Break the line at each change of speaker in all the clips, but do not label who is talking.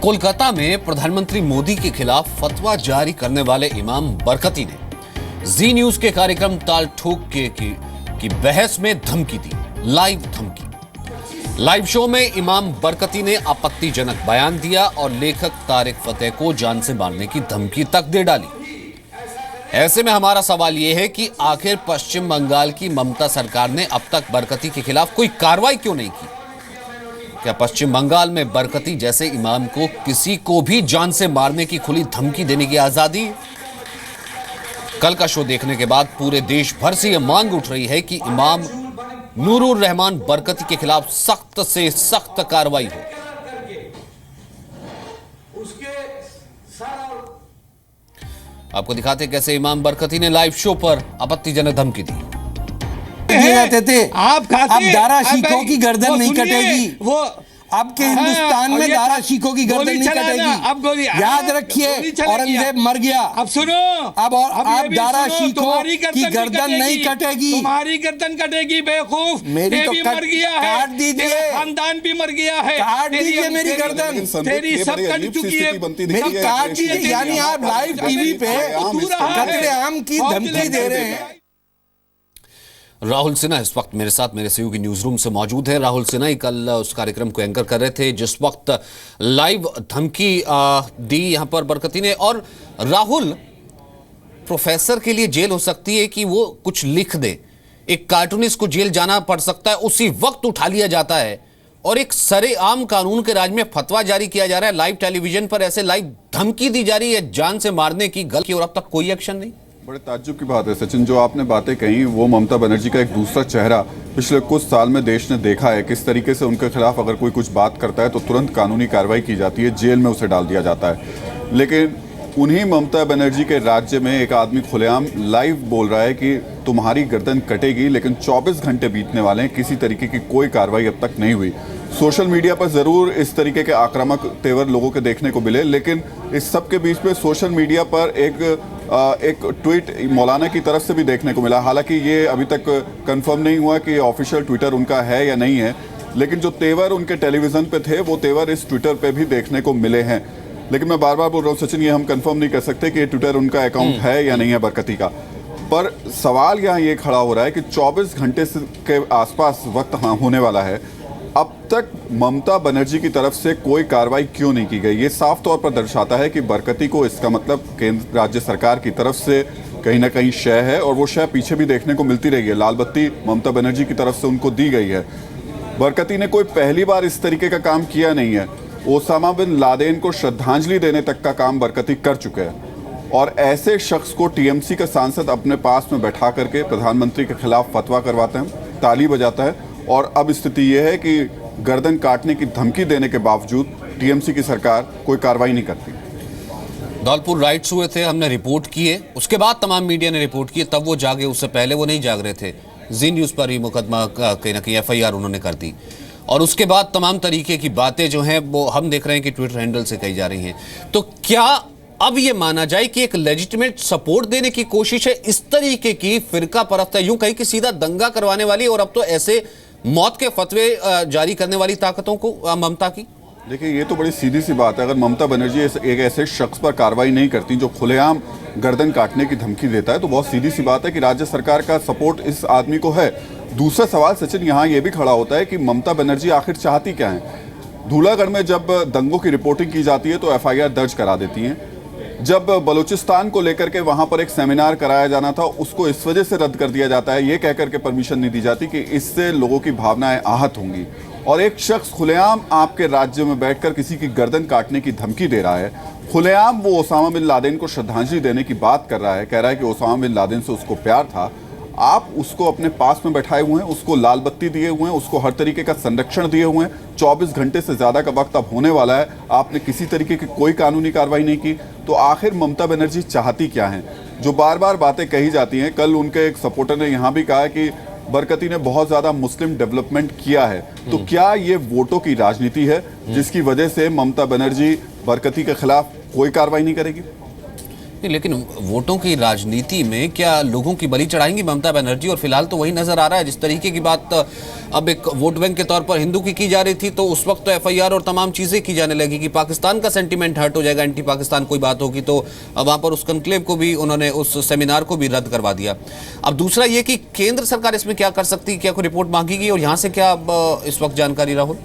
कोलकाता में प्रधानमंत्री मोदी के खिलाफ फतवा जारी करने वाले इमाम बरकती ने जी न्यूज के कार्यक्रम ताल ठोक की बहस में धमकी दी। लाइव धमकी। लाइव शो में इमाम बरकती ने आपत्तिजनक बयान दिया और लेखक तारिक फतेह को जान से मारने की धमकी तक दे डाली। ऐसे में हमारा सवाल यह है कि आखिर पश्चिम बंगाल की ममता सरकार ने अब तक बरकती के खिलाफ कोई कार्रवाई क्यों नहीं की? क्या पश्चिम बंगाल में बरकती जैसे इमाम को किसी को भी जान से मारने की खुली धमकी देने की आजादी? कल का शो देखने के बाद पूरे देश भर से यह मांग उठ रही है कि इमाम नूरुर रहमान बरकती के खिलाफ सख्त से सख्त कार्रवाई हो। आपको दिखाते कैसे इमाम बरकती ने लाइव शो पर आपत्तिजनक धमकी दी।
रहते थे
आप
दारा शीखों की गर्दन नहीं कटेगी। वो आपके हिंदुस्तान में दारा शीखों की गर्दन नहीं कटेगी।
अब गोली
याद रखिए, औरंगजेब मर गया।
अब सुनो,
अब दारा शीखों की गर्दन नहीं कटेगी।
तुम्हारी गर्दन कटेगी बेवकूफ।
मेरी तो
मर गया है,
काट दीजिए।
खानदान भी मर गया है।
काट दीजिए मेरी गर्दन।
तेरी सब कट चुकी है,
मेरी काट दीजिए। यानी आप लाइव टीवी पे कत्लेआम की धमकी दे रहे हैं।
राहुल सिन्हा इस वक्त मेरे साथ मेरे सहयोगी न्यूज रूम से मौजूद है। राहुल सिन्हा ही कल उस कार्यक्रम को एंकर कर रहे थे जिस वक्त लाइव धमकी दी यहां पर बरकती ने। और राहुल, प्रोफेसर के लिए जेल हो सकती है कि वो कुछ लिख दे, एक कार्टूनिस्ट को जेल जाना पड़ सकता है, उसी वक्त उठा लिया जाता है और एक सरेआम कानून के राज में फतवा जारी किया जा रहा है। लाइव टेलीविजन पर ऐसे लाइव धमकी दी जा रही है जान से मारने की, गल की, और अब तक कोई एक्शन नहीं।
बड़े ताज्जुब की बात है सचिन, जो आपने बातें कही वो ममता बनर्जी का एक दूसरा चेहरा पिछले कुछ साल में देश ने देखा है। किस तरीके से उनके खिलाफ अगर कोई कुछ बात करता है तो तुरंत कानूनी कार्रवाई की जाती है, जेल में उसे डाल दिया जाता है। लेकिन उन्हीं ममता बनर्जी के राज्य में एक आदमी खुलेआम लाइव बोल रहा है कि तुम्हारी गर्दन कटेगी, लेकिन 24 घंटे बीतने वाले हैं, किसी तरीके की कोई कार्रवाई अब तक नहीं हुई। सोशल मीडिया पर ज़रूर इस तरीके के आक्रामक तेवर लोगों के देखने को मिले, लेकिन इस सब के बीच में सोशल मीडिया पर एक ट्वीट मौलाना की तरफ से भी देखने को मिला। हालांकि ये अभी तक कंफर्म नहीं हुआ कि ऑफिशियल ट्विटर उनका है या नहीं है, लेकिन जो तेवर उनके टेलीविज़न पे थे वो तेवर इस ट्विटर पे भी देखने को मिले हैं। लेकिन मैं बार बार बोल रहा हूँ सचिन, ये हम कंफर्म नहीं कर सकते कि ये ट्विटर उनका अकाउंट है या नहीं है बरकती का। पर सवाल यहाँ ये खड़ा हो रहा है कि 24 घंटे के आसपास वक्त होने वाला है, अब तक ममता बनर्जी की तरफ से कोई कार्रवाई क्यों नहीं की गई? ये साफ तौर पर दर्शाता है कि बरकती को इसका मतलब केंद्र राज्य सरकार की तरफ से कहीं ना कहीं शय है, और वो शय पीछे भी देखने को मिलती रही है। लाल बत्ती ममता बनर्जी की तरफ से उनको दी गई है। बरकती ने कोई पहली बार इस तरीके का काम किया नहीं है। ओसामा बिन लादेन को श्रद्धांजलि देने तक का काम बरकती कर चुके हैं, और ऐसे शख्स को टीएमसी का सांसद अपने पास में बैठा करके प्रधानमंत्री के खिलाफ फतवा करवाते हैं, ताली बजाता है। और अब स्थिति यह है कि गर्दन काटने की धमकी देने के बावजूद टीएमसी की सरकार कोई कार्रवाई नहीं करती।
धौलपुर राइट्स हुए थे, हमने रिपोर्ट किए, उसके बाद तमाम मीडिया ने रिपोर्ट किए, तब वो जागे, उससे पहले वो नहीं जाग रहे थे। जी न्यूज़ पर ही मुकदमा कहीं ना कहीं एफआईआर उन्होंने कर दी, और उसके बाद तमाम तरीके की बातें जो हैं वो हम देख रहे हैं कि ट्विटर हैंडल से कही जा रही हैं। तो क्या अब ये माना जाए कि एक लेजिटिमेट सपोर्ट देने की कोशिश है इस तरीके की फिरका परस्त है, यूं कहीं कि सीधा दंगा करवाने वाली, और अब तो ऐसे मौत के फतवे जारी करने वाली ताकतों को ममता की?
देखिए, ये तो बड़ी सीधी सी बात है। अगर ममता बनर्जी एक ऐसे शख्स पर कार्रवाई नहीं करती जो खुलेआम गर्दन काटने की धमकी देता है, तो बहुत सीधी सी बात है कि राज्य सरकार का सपोर्ट इस आदमी को है। दूसरा सवाल सचिन यहाँ ये भी खड़ा होता है कि ममता बनर्जी आखिर चाहती क्या है? धूलागढ़ में जब दंगों की रिपोर्टिंग की जाती है तो एफआईआर दर्ज करा देती हैं। जब बलूचिस्तान को लेकर के वहां पर एक सेमिनार कराया जाना था, उसको इस वजह से रद्द कर दिया जाता है, ये कह करके परमिशन नहीं दी जाती कि इससे लोगों की भावनाएं आहत होंगी। और एक शख्स खुलेआम आपके राज्य में बैठकर किसी की गर्दन काटने की धमकी दे रहा है। खुलेआम वो ओसामा बिन लादेन को श्रद्धांजलि देने की बात कर रहा है, कह रहा है कि ओसामा बिन लादेन से उसको प्यार था। आप उसको अपने पास में बैठाए हुए हैं, उसको लाल बत्ती दिए हुए हैं, उसको हर तरीके का संरक्षण दिए हुए हैं। 24 घंटे से ज़्यादा का वक्त अब होने वाला है, आपने किसी तरीके की कोई कानूनी कार्रवाई नहीं की। तो आखिर ममता बनर्जी चाहती क्या है? जो बार बार बातें कही जाती हैं, कल उनके एक सपोर्टर ने यहाँ भी कहा कि बरकती ने बहुत ज़्यादा मुस्लिम डेवलपमेंट किया है। तो क्या ये वोटों की राजनीति है जिसकी वजह से ममता बनर्जी बरकती के खिलाफ कोई कार्रवाई नहीं करेगी?
नहीं, लेकिन वोटों की राजनीति में क्या लोगों की बलि चढ़ाएंगी ममता बनर्जी? और फिलहाल तो वही नजर आ रहा है। जिस तरीके की बात अब एक वोट बैंक के तौर पर हिंदू की जा रही थी, तो उस वक्त तो एफआईआर और तमाम चीजें की जाने लगी कि पाकिस्तान का सेंटीमेंट हर्ट हो जाएगा, एंटी पाकिस्तान कोई बात होगी, तो अब वहां पर उस कन्क्लेव को भी उन्होंने, उस सेमिनार को भी रद्द करवा दिया। अब दूसरा ये कि केंद्र सरकार इसमें क्या कर सकती है, क्या कोई रिपोर्ट मांगेगी और यहां से क्या अब इस वक्त जानकारी? राहुल,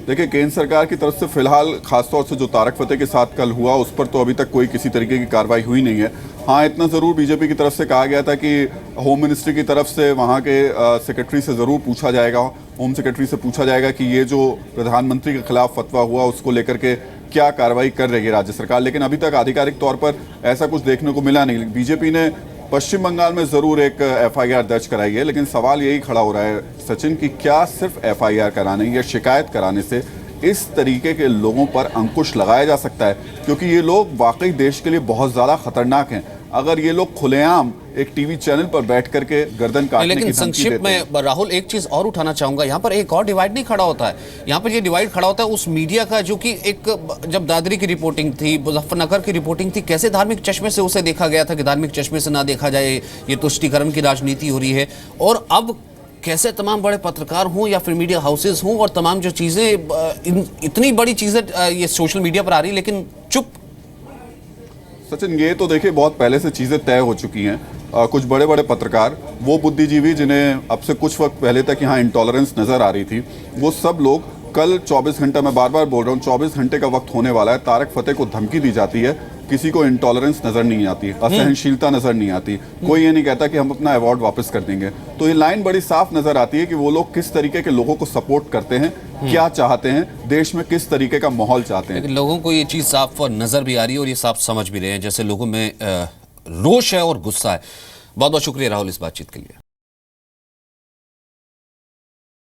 देखिए, केंद्र सरकार की तरफ से फिलहाल खासतौर से जो तारक फतेह के साथ कल हुआ उस पर तो अभी तक कोई किसी तरीके की कार्रवाई हुई नहीं है। हाँ, इतना ज़रूर बीजेपी की तरफ से कहा गया था कि होम मिनिस्ट्री की तरफ से वहाँ के सेक्रेटरी से ज़रूर पूछा जाएगा, होम सेक्रेटरी से पूछा जाएगा कि ये जो प्रधानमंत्री के खिलाफ फतवा हुआ उसको लेकर के क्या कार्रवाई कर रही है राज्य सरकार। लेकिन अभी तक आधिकारिक तौर पर ऐसा कुछ देखने को मिला नहीं। बीजेपी ने पश्चिम बंगाल में ज़रूर एक एफआईआर दर्ज कराई है, लेकिन सवाल यही खड़ा हो रहा है सचिन कि क्या सिर्फ एफआईआर कराने या शिकायत कराने से इस तरीके के लोगों पर अंकुश लगाया जा सकता है? क्योंकि ये लोग वाकई देश के लिए बहुत ज़्यादा खतरनाक हैं। अगर ये लोग खुलेआम एक टीवी चैनल पर बैठ करके गर्दन काटने की
लेकिन
धमकी
संक्षिप्त में राहुल एक चीज और उठाना चाहूंगा, यहाँ पर एक और डिवाइड नहीं खड़ा होता है। यहाँ पर ये डिवाइड खड़ा होता है उस मीडिया का जो कि एक, जब दादरी की रिपोर्टिंग थी, मुजफ्फरनगर की रिपोर्टिंग थी, कैसे धार्मिक चश्मे से उसे देखा गया था कि धार्मिक चश्मे से ना देखा जाए, ये तुष्टीकरण की राजनीति हो रही है। और अब कैसे तमाम बड़े पत्रकार हों या फिर मीडिया हाउसेस हों और तमाम जो चीजें, इतनी बड़ी चीजें ये सोशल मीडिया पर आ रही, लेकिन चुप।
सचिन, ये तो देखिए बहुत पहले से चीज़ें तय हो चुकी हैं। कुछ बड़े बड़े पत्रकार, वो बुद्धिजीवी जिन्हें अब से कुछ वक्त पहले तक यहाँ इंटॉलरेंस नज़र आ रही थी, वो सब लोग कल 24 घंटा, मैं बार बार बोल रहा हूँ, 24 घंटे का वक्त होने वाला है, तारक फतेह को धमकी दी जाती है, किसी को इंटॉलरेंस नज़र नहीं आती, असहनशीलता नज़र नहीं आती, कोई ये नहीं कहता कि हम अपना अवार्ड वापस कर देंगे। तो ये लाइन बड़ी साफ नज़र आती है कि वो लोग किस तरीके के लोगों को सपोर्ट करते हैं, क्या चाहते हैं, देश में किस तरीके का माहौल चाहते हैं।
लेकिन लोगों को ये चीज़ साफ नज़र भी आ रही है और ये साफ समझ भी रहे हैं, जैसे लोगों में रोष है और गुस्सा है। बहुत बहुत शुक्रिया राहुल इस बातचीत के लिए।